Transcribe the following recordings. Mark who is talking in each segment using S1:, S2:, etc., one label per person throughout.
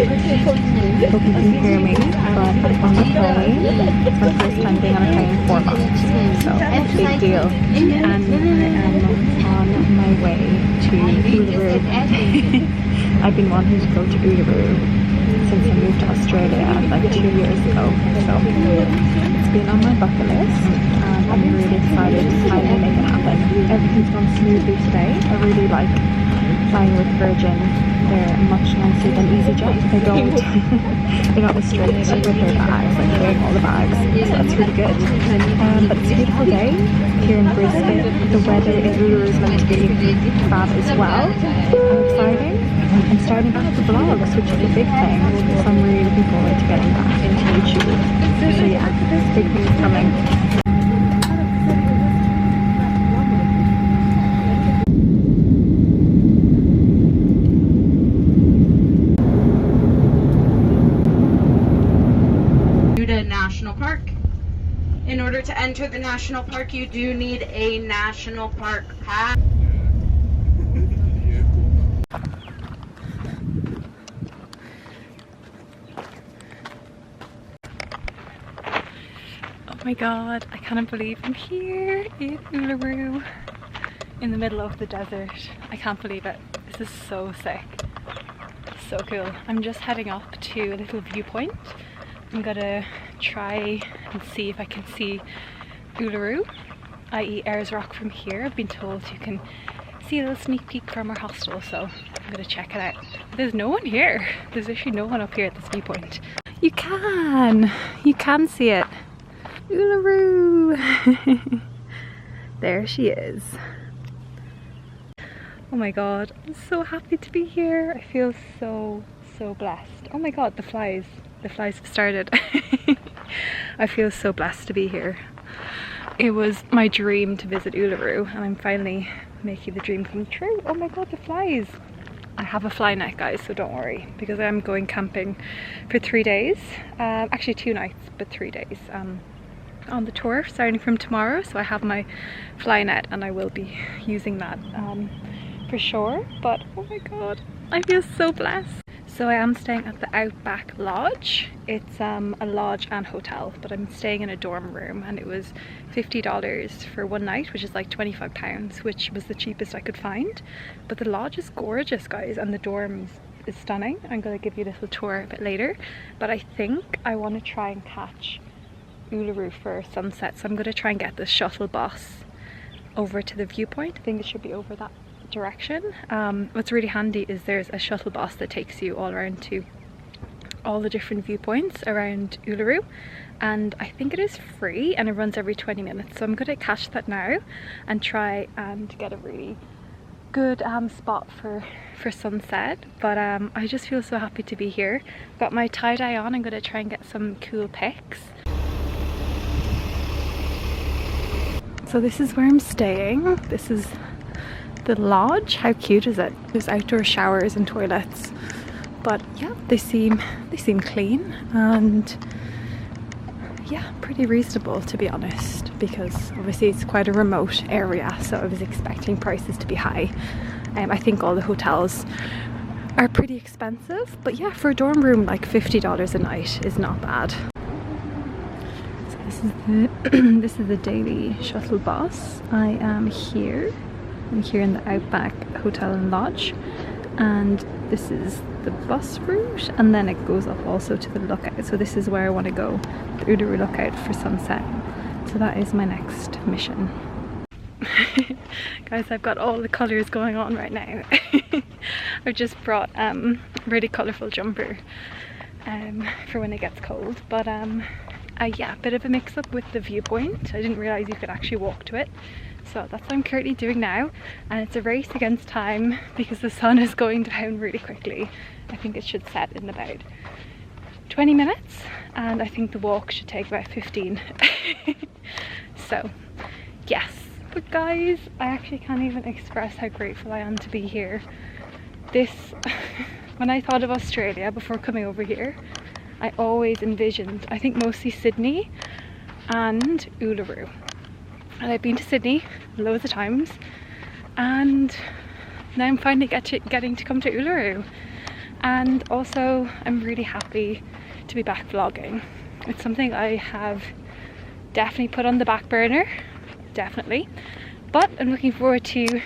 S1: Hope you can hear me, but I'm on a plane. It's my first time being on a plane in 4 months, so big deal. And I am on my way to Uluru. I've been wanting to go to Uluru since I moved to Australia like 2 years ago, so it's been on my bucket list and I'm really excited to finally make it happen. Everything's gone smoothly today. I really like flying with Virgin. They're much nicer than EasyJet. They're not as strict with their bags, like carrying all the bags, so that's really good. But it's a beautiful day here in Brisbane. The weather in Uluru is meant to be fab as well. I'm excited. I'm starting back the vlogs, which is a big thing, so I'm really looking forward to getting back into YouTube. So yeah, big things coming.
S2: National Park. In order to enter the national park, you do need a national park pass.
S1: Oh my god, I cannot believe I'm here in Uluru in the middle of the desert. I can't believe it. This is so sick. So cool. I'm just heading up to a little viewpoint. I'm gonna try and see if I can see Uluru, i.e. Ayers Rock from here. I've been told you can see a little sneak peek from our hostel, so I'm gonna check it out. There's no one here. There's actually no one up here at this viewpoint. You can see it. Uluru! There she is. Oh my god, I'm so happy to be here. I feel so blessed. Oh my god, the flies have started. I feel so blessed to be here. It was my dream to visit Uluru and I'm finally making the dream come true. Oh my god, the flies. I have a fly net, guys, so don't worry, because I'm going camping for 3 days. Actually 2 nights, but 3 days on the tour starting from tomorrow. So I have my fly net and I will be using that for sure. But oh my god, I feel so blessed. So I am staying at the Outback Lodge. It's a lodge and hotel, but I'm staying in a dorm room and it was $50 for 1 night, which is like £25, which was the cheapest I could find. But the lodge is gorgeous, guys, and the dorm is stunning. I'm going to give you a little tour a bit later, but I think I want to try and catch Uluru for sunset, so I'm going to try and get the shuttle bus over to the viewpoint. I think it should be over that direction. What's really handy is there's a shuttle bus that takes you all around to all the different viewpoints around Uluru, and I think it is free and it runs every 20 minutes, so I'm going to catch that now and try and get a really good spot for sunset. But I just feel so happy to be here. Got my tie-dye on. I'm going to try and get some cool pics. So this is where I'm staying. This is the lodge. How cute is it? There's outdoor showers and toilets, but yeah, they seem clean and yeah, pretty reasonable, to be honest, because obviously it's quite a remote area, so I was expecting prices to be high. I think all the hotels are pretty expensive, but yeah, for a dorm room like $50 a night is not bad. So this is the daily shuttle bus. I am here. I'm here in the Outback Hotel and Lodge, and this is the bus route, and then it goes up also to the lookout. So this is where I want to go, the Uluru lookout for sunset. So that is my next mission. Guys, I've got all the colours going on right now. I've just brought a really colourful jumper for when it gets cold, but yeah, a bit of a mix up with the viewpoint. I didn't realise you could actually walk to it. So that's what I'm currently doing now, and it's a race against time because the sun is going down really quickly. I think it should set in about 20 minutes, and I think the walk should take about 15. So yes, but guys, I actually can't even express how grateful I am to be here. When I thought of Australia before coming over here, I always envisioned, I think mostly Sydney and Uluru. And I've been to Sydney loads of times, and now I'm finally getting to come to Uluru. And also I'm really happy to be back vlogging. It's something I have definitely put on the back burner, definitely, but I'm looking forward to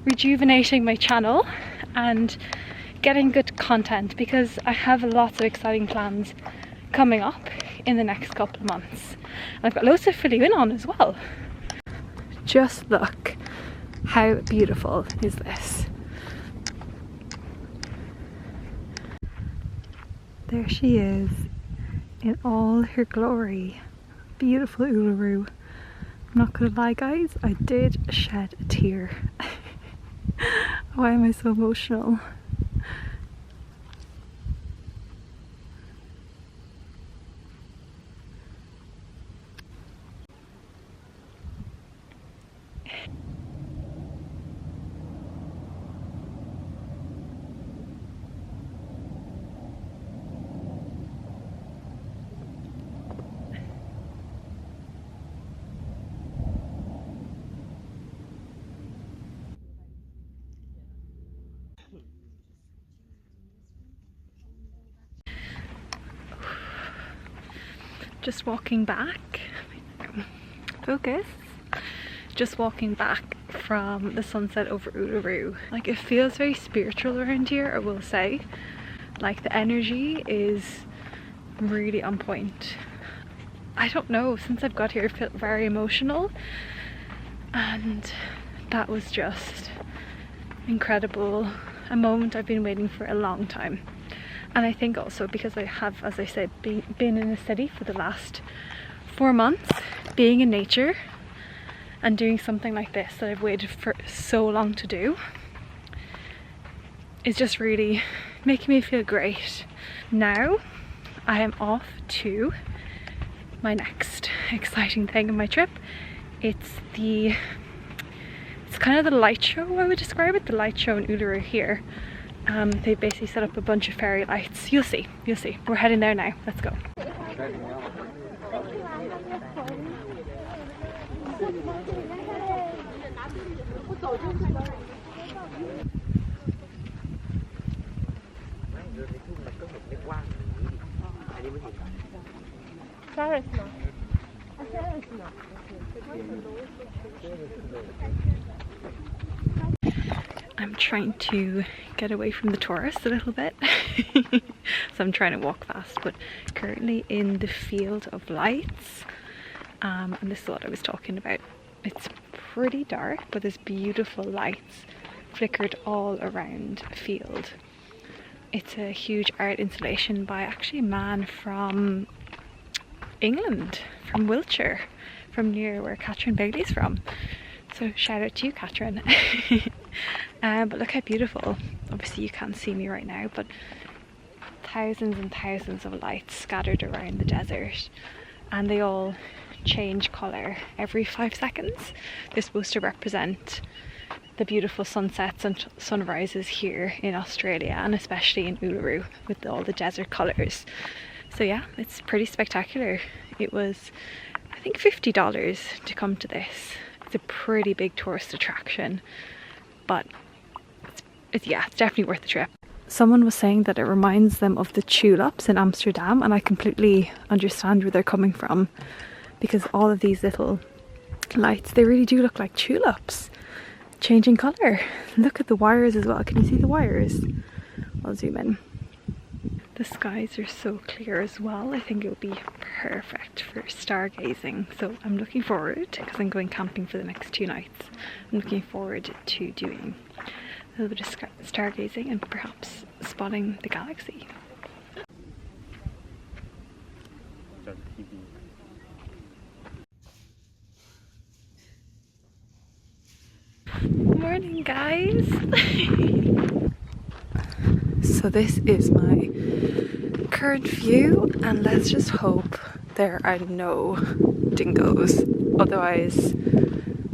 S1: rejuvenating my channel and getting good content, because I have lots of exciting plans coming up in the next couple of months, and I've got loads to fill you in on as well. Just look, how beautiful is this? There she is in all her glory. Beautiful Uluru. I'm not gonna lie guys, I did shed a tear. Why am I so emotional? Just walking back, focus, just walking back from the sunset over Uluru. Like, it feels very spiritual around here, I will say. Like, the energy is really on point. I don't know, since I've got here I felt very emotional, and that was just incredible. A moment I've been waiting for a long time. And I think also because I have, as I said, been in the city for the last 4 months, being in nature and doing something like this that I've waited for so long to do is just really making me feel great. Now I am off to my next exciting thing in my trip. It's kind of the light show, I would describe it, the light show in Uluru here. They basically set up a bunch of fairy lights. You'll see, you'll see. We're heading there now. Let's go. I'm trying to get away from the tourists a little bit. So I'm trying to walk fast, but currently in the field of lights, and this is what I was talking about. It's pretty dark, but there's beautiful lights flickered all around the field. It's a huge art installation by actually a man from England, from Wiltshire, from near where Catherine Bailey's from. So shout out to you, Catherine. But look how beautiful. Obviously you can't see me right now, but thousands and thousands of lights scattered around the desert, and they all change colour every 5 seconds. They're supposed to represent the beautiful sunsets and sunrises here in Australia, and especially in Uluru with all the desert colours. So yeah, it's pretty spectacular. It was, I think, $50 to come to this. It's a pretty big tourist attraction, but it's definitely worth the trip. Someone was saying that it reminds them of the tulips in Amsterdam, and I completely understand where they're coming from, because all of these little lights, they really do look like tulips changing colour. Look at the wires as well. Can you see the wires? I'll zoom in. The skies are so clear as well. I think it would be perfect for stargazing. So I'm looking forward, because I'm going camping for the next 2 nights. I'm looking forward to doing a little bit of stargazing and perhaps spotting the galaxy. Morning guys! So this is my current view, and let's just hope there are no dingoes. Otherwise,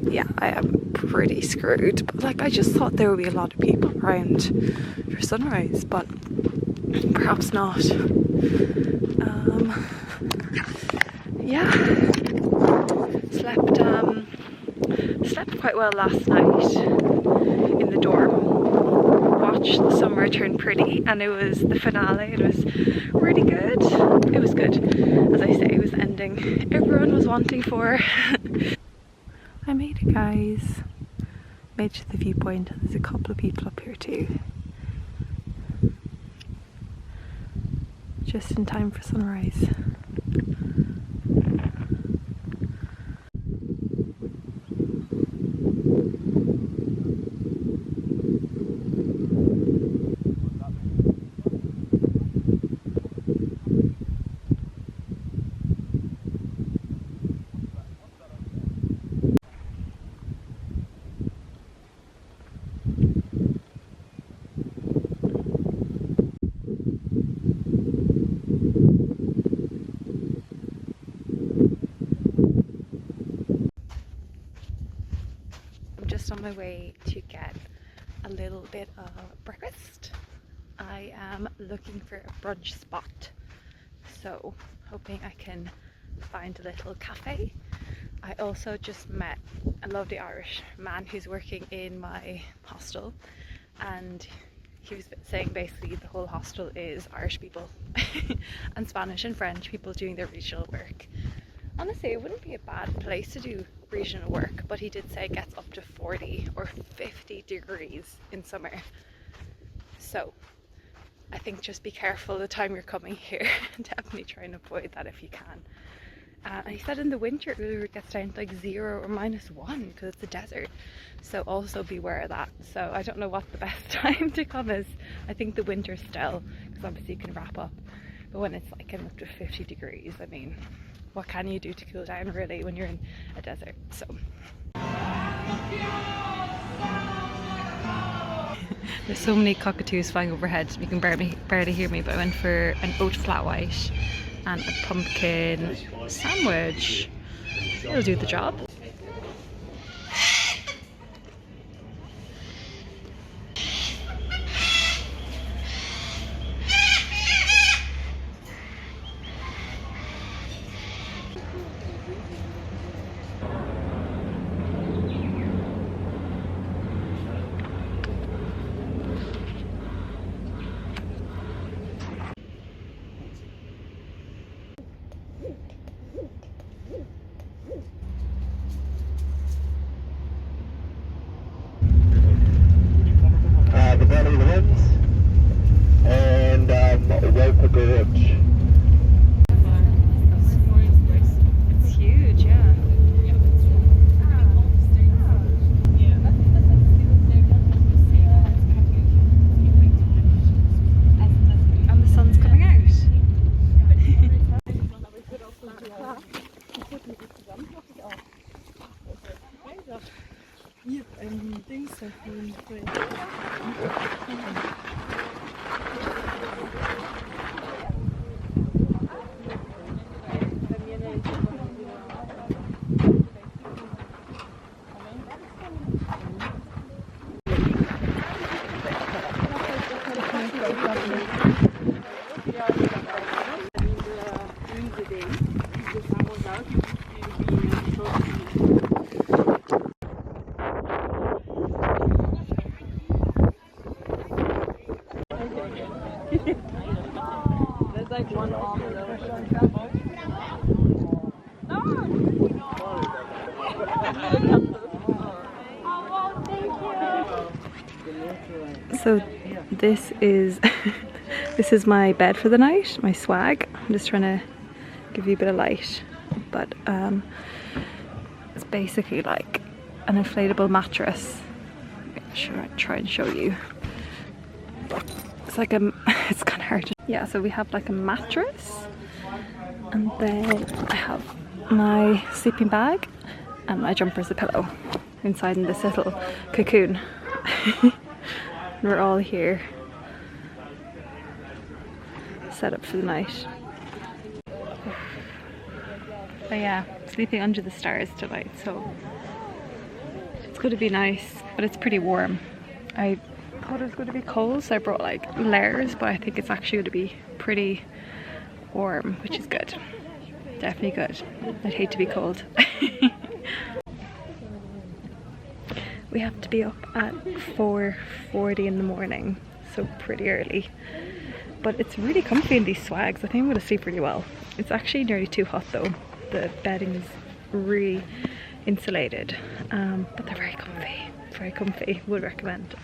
S1: yeah, I am pretty screwed. But like, I just thought there would be a lot of people around for sunrise, but perhaps not. Yeah, slept quite well last night in the dorm. watch the summer turn pretty, and it was the finale. It was really good. It was good. As I say, it was the ending everyone was wanting for. I made it, guys. Made it to the viewpoint. There's a couple of people up here too. Just in time for sunrise. Just on my way to get a little bit of breakfast. I am looking for a brunch spot, so hoping I can find a little cafe. I also just met a lovely Irish man who's working in my hostel, and he was saying basically the whole hostel is Irish people and Spanish and French people doing their regional work. Honestly, it wouldn't be a bad place to do regional work, but he did say it gets up to 40 or 50 degrees in summer. So I think just be careful the time you're coming here. Definitely try and avoid that if you can. And he said in the winter it gets down to like 0 or -1 because it's a desert. So also beware of that. So I don't know what the best time to come is. I think the winter still, because obviously you can wrap up. But when it's like getting up to 50 degrees, I mean, what can you do to cool down really when you're in a desert? So there's so many cockatoos flying overhead, you can barely hear me, but I went for an oat flat white and a pumpkin sandwich. It'll do the job.
S3: The Valley of the Winds and Wopa Gorge.
S1: It's huge, yeah. And the sun's coming out. There's like one arm So this is this is my bed for the night, my swag. I'm just trying to give you a bit of light, but it's basically like an inflatable mattress. I'll try and show you. It's like it's kind of hard to, yeah, so we have like a mattress, and then I have my sleeping bag and my jumper as a pillow inside in this little cocoon. And we're all here set up for the night. But yeah, sleeping under the stars tonight, so it's going to be nice, but it's pretty warm. I thought it was going to be cold, so I brought like layers, but I think it's actually going to be pretty warm, which is good. Definitely good. I'd hate to be cold. We have to be up at 4:40 in the morning so pretty early. But it's really comfy in these swags. I think I'm going to sleep really well. It's actually nearly too hot though. The bedding is really insulated, but they're very comfy. Very comfy. Would recommend.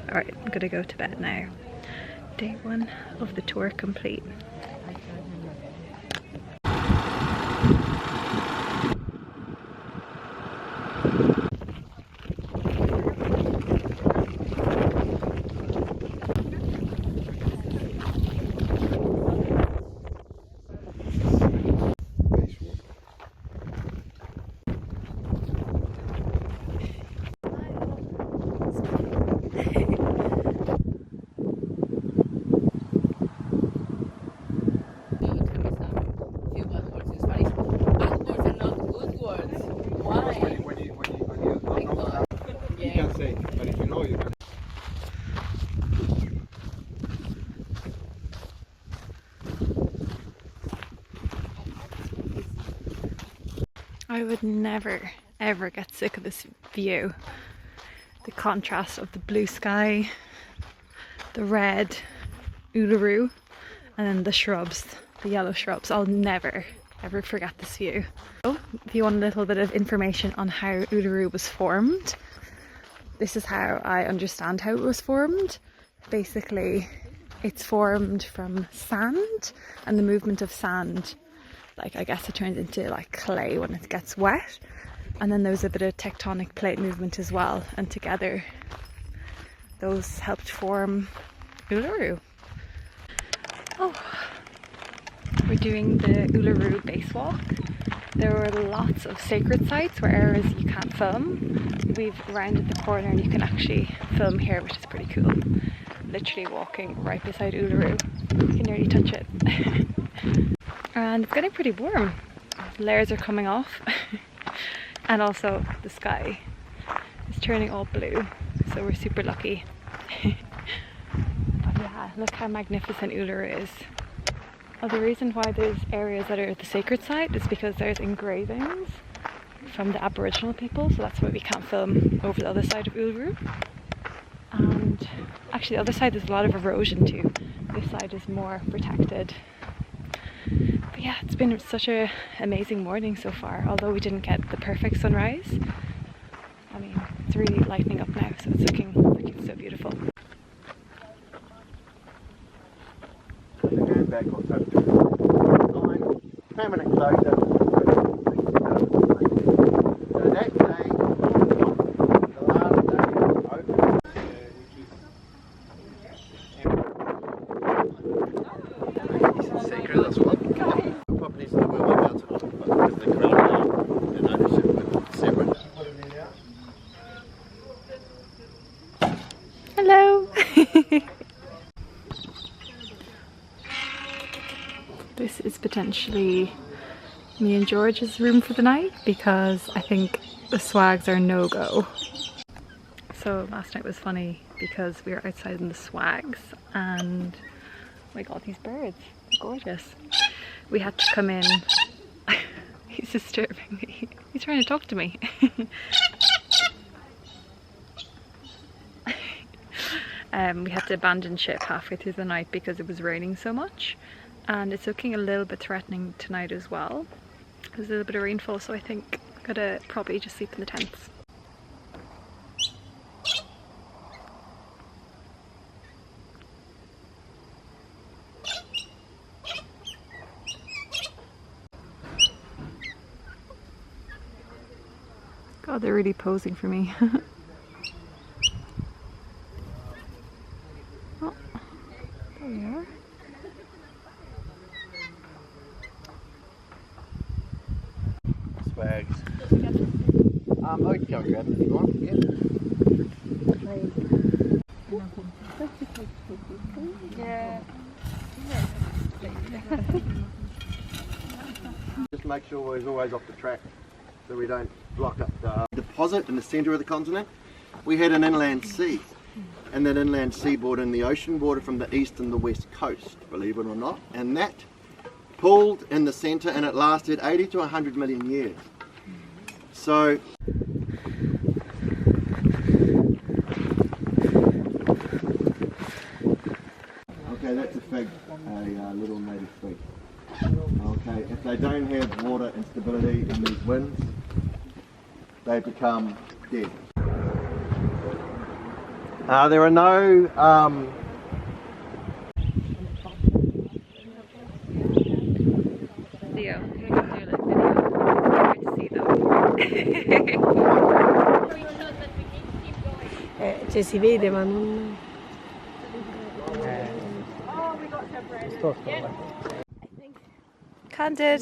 S1: Alright, I'm gonna go to bed now. Day 1 of the tour complete. I would never ever get sick of this view. The contrast of the blue sky, the red Uluru, and then the shrubs, the yellow shrubs. I'll never ever forget this view. So, if you want a little bit of information on how Uluru was formed, this is how I understand how it was formed. Basically, it's formed from sand, and the movement of sand, like I guess it turns into like clay when it gets wet, and then there was a bit of tectonic plate movement as well, and together those helped form Uluru. Oh, we're doing the Uluru base walk. There were lots of sacred sites where areas you can't film. We've rounded the corner and you can actually film here, which is pretty cool. Literally walking right beside Uluru. You can nearly touch it. And it's getting pretty warm. Layers are coming off. And also the sky is turning all blue, so we're super lucky. But yeah, look how magnificent Uluru is. Well, the reason why there's areas that are the sacred site is because there's engravings from the Aboriginal people, so that's why we can't film over the other side of Uluru. And actually the other side there's a lot of erosion too. This side is more protected. But yeah, it's been such an amazing morning so far, although we didn't get the perfect sunrise. I mean, it's really lightening up now, so it's looking so beautiful.
S3: Going back on permanent closure. So that day, the last day open, which is secret as well. The properties that we were about to open, but because the crown and ownership were separate.
S1: Hello! This is potentially me and George's room for the night because I think the swags are no-go. So last night was funny because we were outside in the swags and oh my god, these birds, they're gorgeous. We had to come in. He's disturbing me. He's trying to talk to me. We had to abandon ship halfway through the night because it was raining so much. And it's looking a little bit threatening tonight as well. There's a little bit of rainfall, so I think I'm gonna probably just sleep in the tents. God, they're really posing for me. Oh, there we are.
S3: Swags. I can go grab it if you want. Yeah. Just make sure we're always off the track so we don't block up the deposit in the centre of the continent. We had an inland sea, and that inland sea bordered the ocean border from the east and the west coast, believe it or not, and that pulled in the centre and it lasted 80 to 100 million years. So that's a fig, a little native fig. Okay, if they don't have water and stability in these winds, they become dead. There are no
S1: Leo, you can do like video. Hard to see them.
S4: Cioè si vede ma non...
S1: Candid.